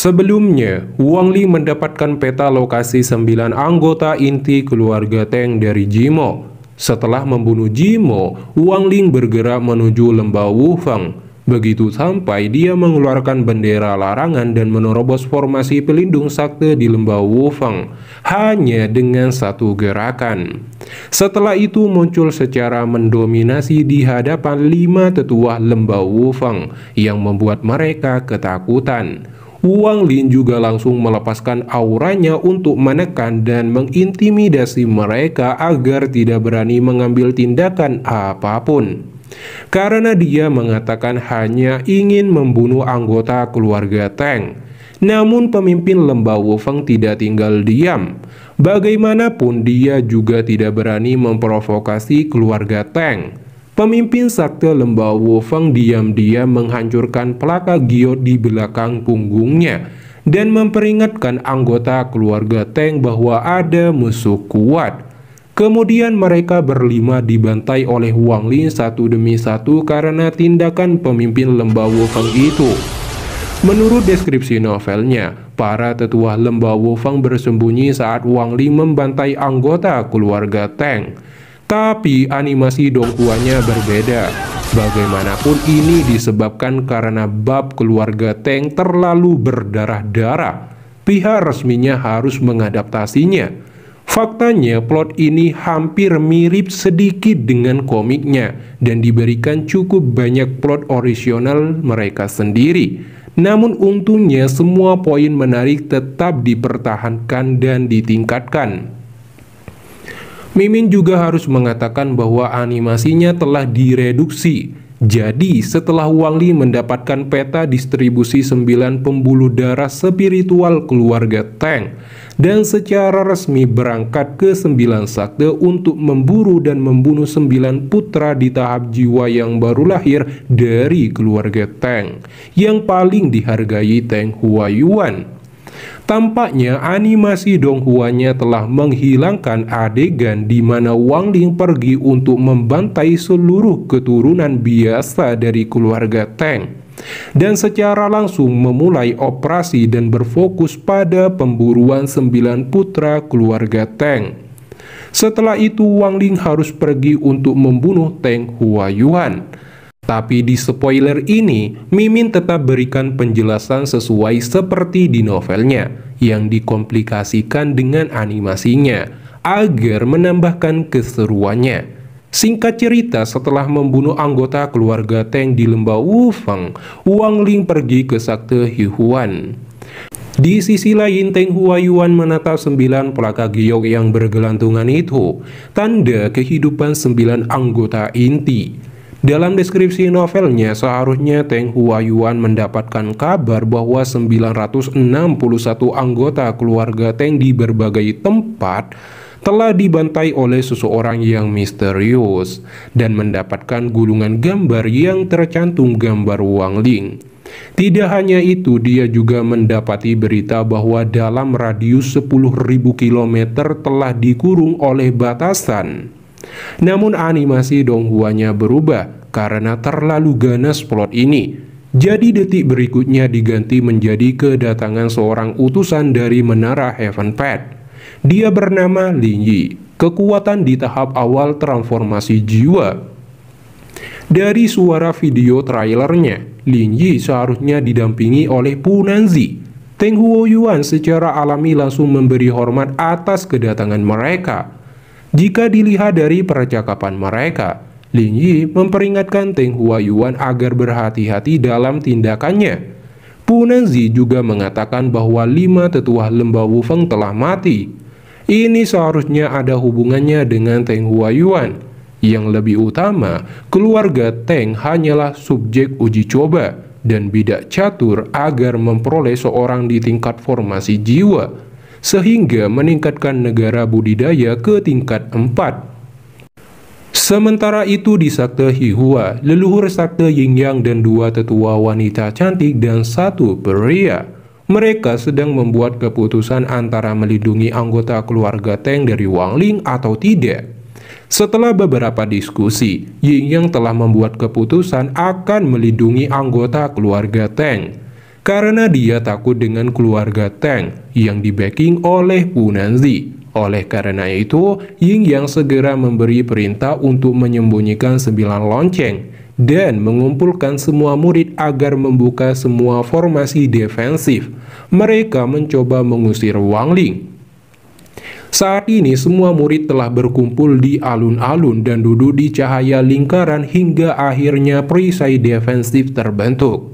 Sebelumnya, Wang Ling mendapatkan peta lokasi 9 anggota inti keluarga Teng dari Jimo. Setelah membunuh Jimo, Wang Ling bergerak menuju lembah Wufeng. Begitu sampai, dia mengeluarkan bendera larangan dan menerobos formasi pelindung sakte di lembah Wufeng hanya dengan satu gerakan. Setelah itu muncul secara mendominasi di hadapan 5 tetua lembah Wufeng yang membuat mereka ketakutan. Wang Ling juga langsung melepaskan auranya untuk menekan dan mengintimidasi mereka agar tidak berani mengambil tindakan apapun. Karena dia mengatakan hanya ingin membunuh anggota keluarga Teng. Namun pemimpin lembah Wufeng tidak tinggal diam. Bagaimanapun dia juga tidak berani memprovokasi keluarga Teng. Pemimpin sakte lembah Wufeng diam-diam menghancurkan pelaka giot di belakang punggungnya dan memperingatkan anggota keluarga Teng bahwa ada musuh kuat. Kemudian mereka berlima dibantai oleh Wang Ling satu demi satu karena tindakan pemimpin lembah Wufeng itu. Menurut deskripsi novelnya, para tetua lembah Wufeng bersembunyi saat Wang Ling membantai anggota keluarga Teng. Tapi animasi donghuanya berbeda. Bagaimanapun ini disebabkan karena bab keluarga Teng terlalu berdarah-darah. Pihak resminya harus mengadaptasinya. Faktanya plot ini hampir mirip sedikit dengan komiknya dan diberikan cukup banyak plot orisinal mereka sendiri. Namun untungnya semua poin menarik tetap dipertahankan dan ditingkatkan. Mimin juga harus mengatakan bahwa animasinya telah direduksi. Jadi setelah Wang Ling mendapatkan peta distribusi 9 pembuluh darah spiritual keluarga Teng dan secara resmi berangkat ke 9 sakte untuk memburu dan membunuh 9 putra di tahap jiwa yang baru lahir dari keluarga Teng yang paling dihargai Teng Huayuan. Tampaknya animasi donghuanya telah menghilangkan adegan di mana Wang Ling pergi untuk membantai seluruh keturunan biasa dari keluarga Teng dan secara langsung memulai operasi dan berfokus pada pemburuan 9 putra keluarga Teng. Setelah itu Wang Ling harus pergi untuk membunuh Teng Huayuan. Tapi di spoiler ini, Mimin tetap berikan penjelasan sesuai seperti di novelnya, yang dikomplikasikan dengan animasinya, agar menambahkan keseruannya. Singkat cerita, setelah membunuh anggota keluarga Teng di lembah Wufeng, Wang Ling pergi ke sakte Hihuan. Di sisi lain, Teng Huayuan menatap 9 pelaka giok yang bergelantungan itu, tanda kehidupan 9 anggota inti. Dalam deskripsi novelnya, seharusnya Teng Huayuan mendapatkan kabar bahwa 961 anggota keluarga Teng di berbagai tempat telah dibantai oleh seseorang yang misterius dan mendapatkan gulungan gambar yang tercantum gambar Wang Ling. Tidak hanya itu, dia juga mendapati berita bahwa dalam radius 10.000 km telah dikurung oleh batasan. Namun animasi donghuanya berubah karena terlalu ganas plot ini. Jadi detik berikutnya diganti menjadi kedatangan seorang utusan dari menara Heaven Path. Dia bernama Lin Yi, kekuatan di tahap awal transformasi jiwa. Dari suara video trailernya, Lin Yi seharusnya didampingi oleh Pu Nanzi. Teng Huayuan secara alami langsung memberi hormat atas kedatangan mereka. Jika dilihat dari percakapan mereka, Lin Yi memperingatkan Teng Huayuan agar berhati-hati dalam tindakannya. Pu Nanzi juga mengatakan bahwa 5 tetua lembah Wufeng telah mati. Ini seharusnya ada hubungannya dengan Teng Huayuan. Yang lebih utama, keluarga Teng hanyalah subjek uji coba dan bidak catur agar memperoleh seorang di tingkat formasi jiwa, sehingga meningkatkan negara budidaya ke tingkat 4. Sementara itu di sakte Hihua, leluhur sakte Yin Yang dan 2 tetua wanita cantik dan 1 pria. Mereka sedang membuat keputusan antara melindungi anggota keluarga Teng dari Wang Ling atau tidak. Setelah beberapa diskusi, Yin Yang telah membuat keputusan akan melindungi anggota keluarga Teng. karena dia takut dengan keluarga Tang yang di-backing oleh Punanzi. Oleh karena itu, Yin Yang segera memberi perintah untuk menyembunyikan 9 lonceng dan mengumpulkan semua murid agar membuka semua formasi defensif. Mereka mencoba mengusir Wang Ling. Saat ini semua murid telah berkumpul di alun-alun dan duduk di cahaya lingkaran hingga akhirnya perisai defensif terbentuk.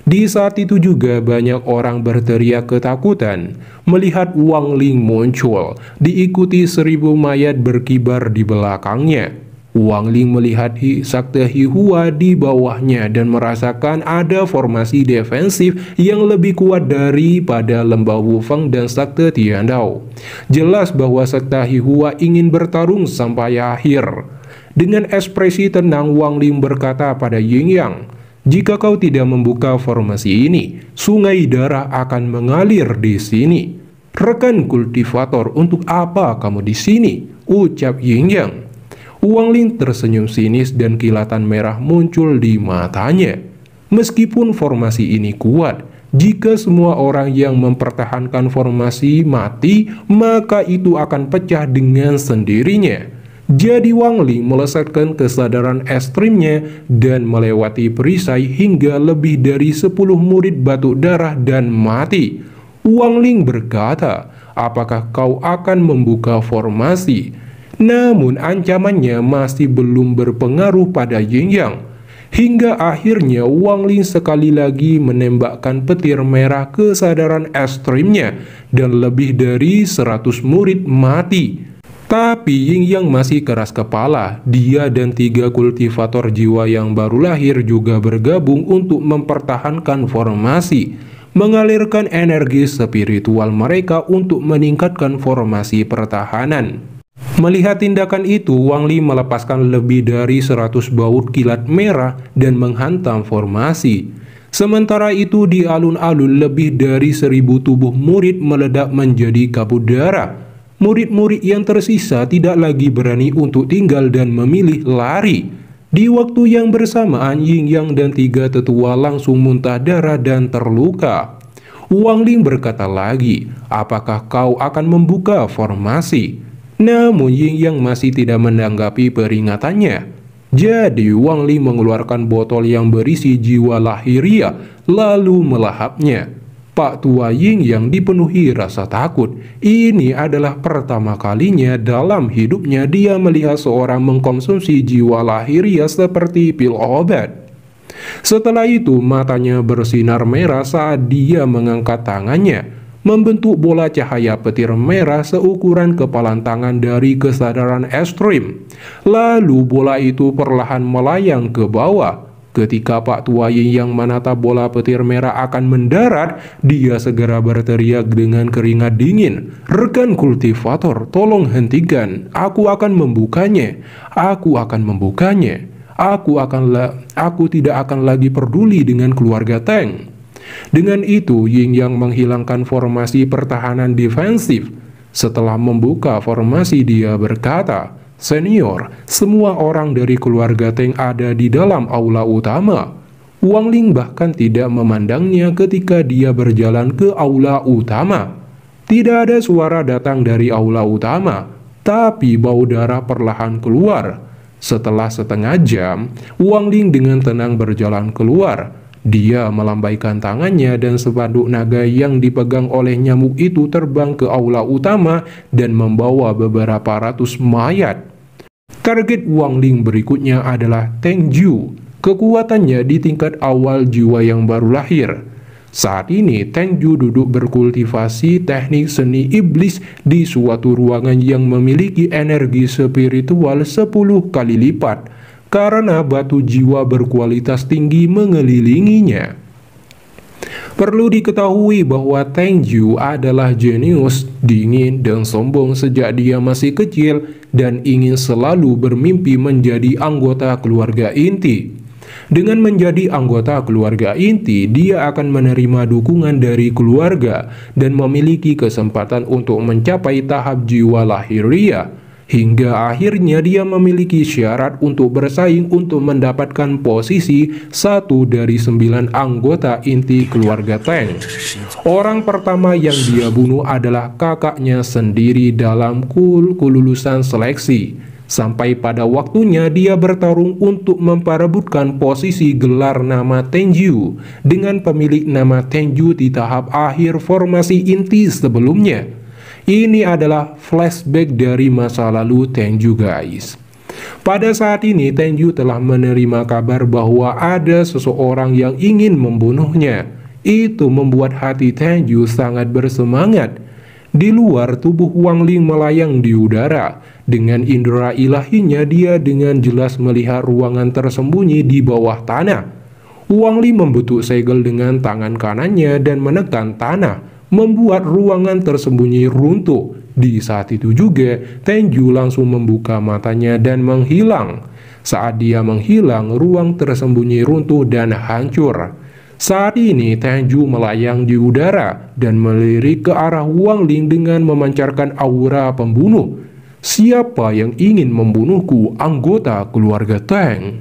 Di saat itu juga banyak orang berteriak ketakutan melihat Wang Ling muncul, diikuti 1000 mayat berkibar di belakangnya. Wang Ling melihat Sakte Hihua di bawahnya dan merasakan ada formasi defensif yang lebih kuat daripada Lembah Wufeng dan Sakte Tiandao. Jelas bahwa Sakte Hihua ingin bertarung sampai akhir. Dengan ekspresi tenang, Wang Ling berkata pada Yin Yang, "Jika kau tidak membuka formasi ini, sungai darah akan mengalir di sini." "Rekan kultivator, untuk apa kamu di sini?" ucap Yin Yang. Wang Ling tersenyum sinis dan kilatan merah muncul di matanya. Meskipun formasi ini kuat, jika semua orang yang mempertahankan formasi mati, maka itu akan pecah dengan sendirinya. Jadi Wang Ling melesatkan kesadaran ekstrimnya dan melewati perisai hingga lebih dari 10 murid batuk darah dan mati. Wang Ling berkata, "Apakah kau akan membuka formasi?" Namun ancamannya masih belum berpengaruh pada Yin Yang. Hingga akhirnya Wang Ling sekali lagi menembakkan petir merah kesadaran ekstrimnya dan lebih dari 100 murid mati. Tapi Yin Yang masih keras kepala. Dia dan 3 kultivator jiwa yang baru lahir juga bergabung untuk mempertahankan formasi, mengalirkan energi spiritual mereka untuk meningkatkan formasi pertahanan. Melihat tindakan itu, Wang Ling melepaskan lebih dari 100 baut kilat merah dan menghantam formasi. Sementara itu di alun-alun lebih dari 1000 tubuh murid meledak menjadi kabut darah. Murid-murid yang tersisa tidak lagi berani untuk tinggal dan memilih lari. Di waktu yang bersamaan, Yin Yang dan 3 tetua langsung muntah darah dan terluka. Wang Ling berkata lagi, "Apakah kau akan membuka formasi?" Namun Yin Yang masih tidak menanggapi peringatannya. Jadi Wang Ling mengeluarkan botol yang berisi jiwa lahiria lalu melahapnya. Pak Tua Yin Yang dipenuhi rasa takut. Ini adalah pertama kalinya dalam hidupnya dia melihat seorang mengkonsumsi jiwa lahiria seperti pil obat. Setelah itu matanya bersinar merah saat dia mengangkat tangannya, membentuk bola cahaya petir merah seukuran kepalan tangan dari kesadaran ekstrim. Lalu bola itu perlahan melayang ke bawah. Ketika Pak Tua Yin Yang menatap bola petir merah akan mendarat, dia segera berteriak dengan keringat dingin, "Rekan kultivator, tolong hentikan. Aku akan membukanya. Aku akan membukanya. Aku tidak akan lagi peduli dengan keluarga Tang." Dengan itu, Yin Yang menghilangkan formasi pertahanan defensif. Setelah membuka formasi, dia berkata, "Senior, semua orang dari keluarga Tang ada di dalam aula utama." Wang Ling bahkan tidak memandangnya ketika dia berjalan ke aula utama. Tidak ada suara datang dari aula utama, tapi bau darah perlahan keluar. Setelah setengah jam, Wang Ling dengan tenang berjalan keluar. Dia melambaikan tangannya dan spanduk naga yang dipegang oleh nyamuk itu terbang ke aula utama dan membawa beberapa ratus mayat. Target Wang Ling berikutnya adalah Teng Ju. Kekuatannya di tingkat awal jiwa yang baru lahir. Saat ini Teng Ju duduk berkultivasi teknik seni iblis di suatu ruangan yang memiliki energi spiritual 10 kali lipat, karena batu jiwa berkualitas tinggi mengelilinginya. Perlu diketahui bahwa Teng Ju adalah jenius, dingin, dan sombong sejak dia masih kecil dan ingin selalu bermimpi menjadi anggota keluarga inti. Dengan menjadi anggota keluarga inti, dia akan menerima dukungan dari keluarga dan memiliki kesempatan untuk mencapai tahap jiwa lahiriah. hingga akhirnya dia memiliki syarat untuk bersaing untuk mendapatkan posisi 1 dari 9 anggota inti keluarga Tang. Orang pertama yang dia bunuh adalah kakaknya sendiri dalam kelulusan seleksi. Sampai pada waktunya dia bertarung untuk memperebutkan posisi gelar nama Tenju dengan pemilik nama Tenju di tahap akhir formasi inti sebelumnya. Ini adalah flashback dari masa lalu Tenju, guys. Pada saat ini Tenju telah menerima kabar bahwa ada seseorang yang ingin membunuhnya. Itu membuat hati Tenju sangat bersemangat. Di luar, tubuh Wang Ling melayang di udara. Dengan indera ilahinya dia dengan jelas melihat ruangan tersembunyi di bawah tanah. Wang Ling membentuk segel dengan tangan kanannya dan menekan tanah, membuat ruangan tersembunyi runtuh. Di saat itu juga, Tenju langsung membuka matanya dan menghilang. Saat dia menghilang, ruang tersembunyi runtuh dan hancur. Saat ini, Tenju melayang di udara dan melirik ke arah Wang Ling dengan memancarkan aura pembunuh. Siapa yang ingin membunuhku, anggota keluarga Tang?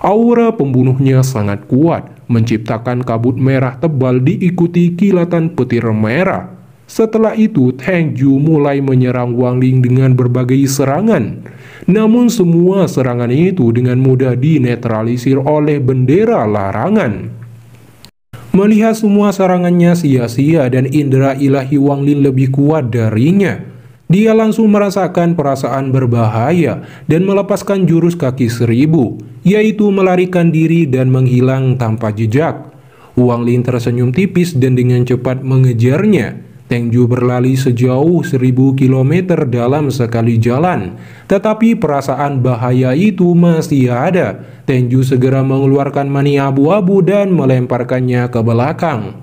Aura pembunuhnya sangat kuat, menciptakan kabut merah tebal diikuti kilatan petir merah. Setelah itu, Tenju mulai menyerang Wang Ling dengan berbagai serangan. Namun semua serangan itu dengan mudah dinetralisir oleh bendera larangan. Melihat semua serangannya sia-sia dan indera ilahi Wang Ling lebih kuat darinya, dia langsung merasakan perasaan berbahaya dan melepaskan jurus kaki 1000, yaitu melarikan diri dan menghilang tanpa jejak. Wang Ling tersenyum tipis dan dengan cepat mengejarnya. Tenju berlari sejauh 1000 km dalam sekali jalan, tetapi perasaan bahaya itu masih ada. Tenju segera mengeluarkan mani abu-abu dan melemparkannya ke belakang.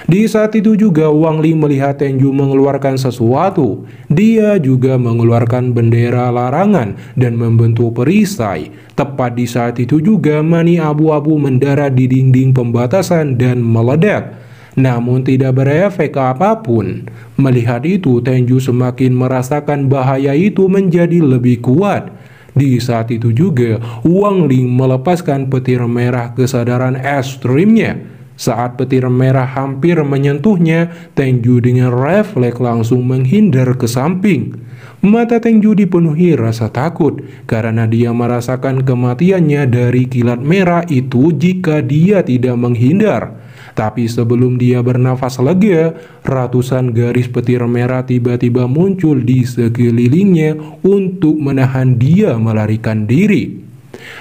Di saat itu juga Wang Ling melihat Tenju mengeluarkan sesuatu. Dia juga mengeluarkan bendera larangan dan membentuk perisai. Tepat di saat itu juga mani abu-abu mendarat di dinding pembatasan dan meledak. Namun tidak berefek apapun. Melihat itu, Tenju semakin merasakan bahaya itu menjadi lebih kuat. Di saat itu juga Wang Ling melepaskan petir merah kesadaran ekstrimnya. Saat petir merah hampir menyentuhnya, Tenju dengan refleks langsung menghindar ke samping. Mata Tenju dipenuhi rasa takut karena dia merasakan kematiannya dari kilat merah itu jika dia tidak menghindar. Tapi sebelum dia bernafas lega, ratusan garis petir merah tiba-tiba muncul di sekelilingnya untuk menahan dia melarikan diri.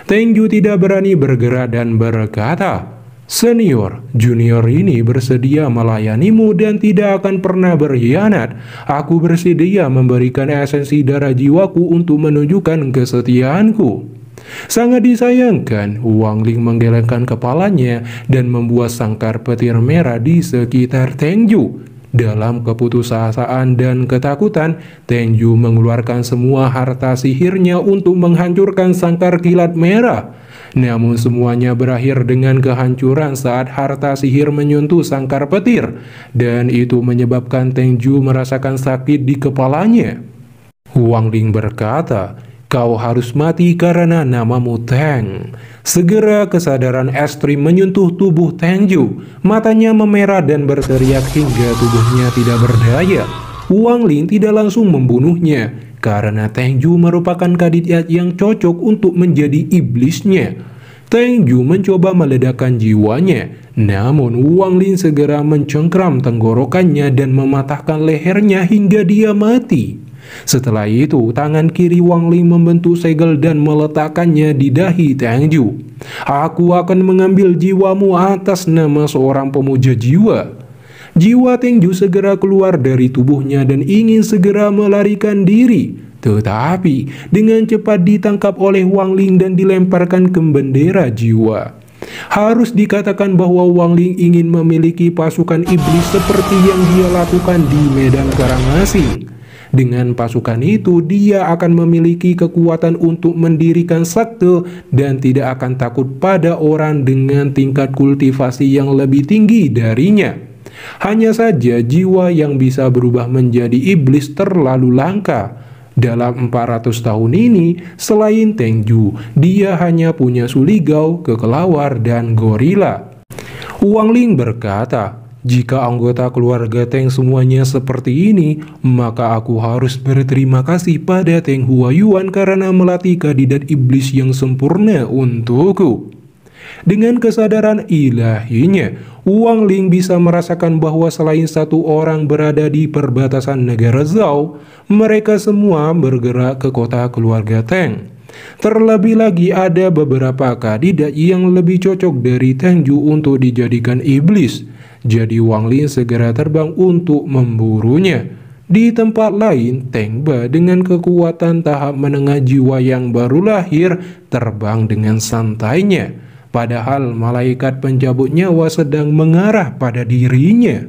Tenju tidak berani bergerak dan berkata, "Senior, junior ini bersedia melayanimu dan tidak akan pernah berkhianat. Aku bersedia memberikan esensi darah jiwaku untuk menunjukkan kesetiaanku." Sangat disayangkan, Wang Ling menggelengkan kepalanya dan membuat sangkar petir merah di sekitar Tenju. Dalam keputusasaan dan ketakutan, Tenju mengeluarkan semua harta sihirnya untuk menghancurkan sangkar kilat merah. Namun semuanya berakhir dengan kehancuran saat harta sihir menyentuh sangkar petir, dan itu menyebabkan Tenju merasakan sakit di kepalanya. Wang Ling berkata, "Kau harus mati karena namamu Tang." Segera kesadaran ekstrim menyentuh tubuh Tenju. Matanya memerah dan berteriak hingga tubuhnya tidak berdaya. Wang Ling tidak langsung membunuhnya karena Tenju merupakan kandidat yang cocok untuk menjadi iblisnya. Tenju mencoba meledakkan jiwanya, namun Wang Ling segera mencengkram tenggorokannya dan mematahkan lehernya hingga dia mati. Setelah itu, tangan kiri Wang Ling membentuk segel dan meletakkannya di dahi Tenju. "Aku akan mengambil jiwamu atas nama seorang pemuja jiwa." Jiwa Tenju segera keluar dari tubuhnya dan ingin segera melarikan diri. Tetapi dengan cepat ditangkap oleh Wang Ling dan dilemparkan ke bendera jiwa. Harus dikatakan bahwa Wang Ling ingin memiliki pasukan iblis seperti yang dia lakukan di medan perang asing. Dengan pasukan itu, dia akan memiliki kekuatan untuk mendirikan sekte dan tidak akan takut pada orang dengan tingkat kultivasi yang lebih tinggi darinya. Hanya saja jiwa yang bisa berubah menjadi iblis terlalu langka. Dalam 400 tahun ini, selain Tengju, dia hanya punya Suligao, Kekelawar, dan Gorila. Wang Ling berkata, "Jika anggota keluarga Teng semuanya seperti ini, maka aku harus berterima kasih pada Teng Huayuan karena melatih kandidat iblis yang sempurna untukku." Dengan kesadaran ilahinya, Wang Ling bisa merasakan bahwa selain satu orang berada di perbatasan negara Zhao, mereka semua bergerak ke kota keluarga Teng. Terlebih lagi ada beberapa kandidat yang lebih cocok dari Tengju untuk dijadikan iblis. Jadi Wang Ling segera terbang untuk memburunya. Di tempat lain, Teng Ba dengan kekuatan tahap menengah jiwa yang baru lahir terbang dengan santainya. Padahal malaikat pencabut nyawa sedang mengarah pada dirinya.